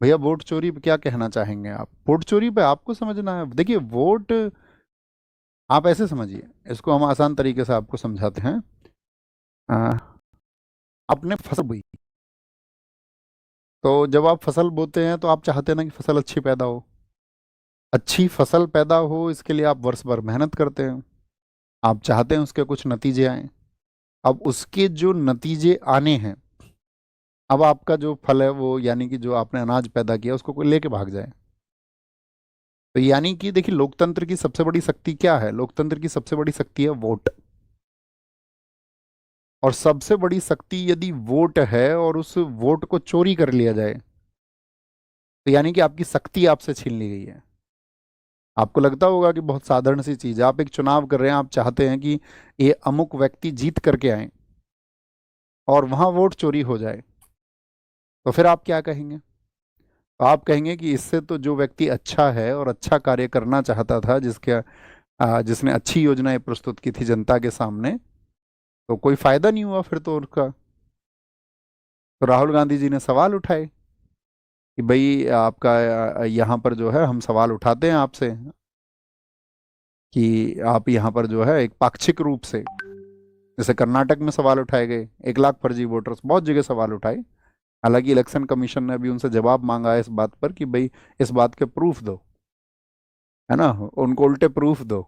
भैया वोट चोरी पे क्या कहना चाहेंगे आप? वोट चोरी पे आपको समझना है, देखिए वोट आप ऐसे समझिए, इसको हम आसान तरीके से आपको समझाते हैं। आ, आपने फसल बोई, तो जब आप फसल बोते हैं तो आप चाहते हैं ना कि फसल अच्छी पैदा हो। अच्छी फसल पैदा हो इसके लिए आप वर्ष भर मेहनत करते हैं, आप चाहते हैं उसके कुछ नतीजे आए। अब उसके जो नतीजे आने हैं, अब आपका जो फल है वो, यानी कि जो आपने अनाज पैदा किया उसको कोई लेके भाग जाए, तो यानी कि देखिए लोकतंत्र की सबसे बड़ी शक्ति क्या है? लोकतंत्र की सबसे बड़ी शक्ति है वोट। और सबसे बड़ी शक्ति यदि वोट है और उस वोट को चोरी कर लिया जाए, तो यानी कि आपकी शक्ति आपसे छीन ली गई है। आपको लगता होगा कि बहुत साधारण सी चीज है, आप एक चुनाव कर रहे हैं, आप चाहते हैं कि ये अमुक व्यक्ति जीत करके आए, और वहां वोट चोरी हो जाए, तो फिर आप क्या कहेंगे? तो आप कहेंगे कि इससे तो जो व्यक्ति अच्छा है और अच्छा कार्य करना चाहता था, जिसने अच्छी योजनाएं प्रस्तुत की थी जनता के सामने, तो कोई फायदा नहीं हुआ फिर तो उनका। तो राहुल गांधी जी ने सवाल उठाए कि भाई आपका यहाँ पर जो है हम सवाल उठाते हैं आपसे कि आप यहाँ पर जो है एक पाक्षिक रूप से, जैसे कर्नाटक में सवाल उठाए गए, 1 लाख फर्जी वोटर्स, बहुत जगह सवाल उठाए। हालांकि इलेक्शन कमीशन ने अभी उनसे जवाब मांगा है इस बात पर कि भाई इस बात के प्रूफ दो, है ना, उनको उल्टे प्रूफ दो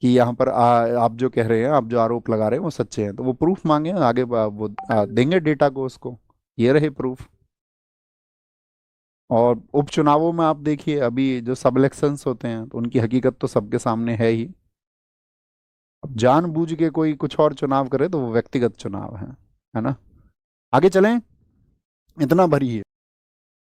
कि यहाँ पर आप जो कह रहे हैं, आप जो आरोप लगा रहे हैं वो सच्चे हैं, तो वो प्रूफ मांगे आगे, वो देंगे डेटा को उसको। ये रहे प्रूफ। और उपचुनावों में आप देखिए, अभी जो सब इलेक्शंस होते हैं तो उनकी हकीकत तो सबके सामने है ही। अब जानबूझ के कोई कुछ और चुनाव करे तो वो व्यक्तिगत चुनाव है ना। आगे चलें, इतना भरी है।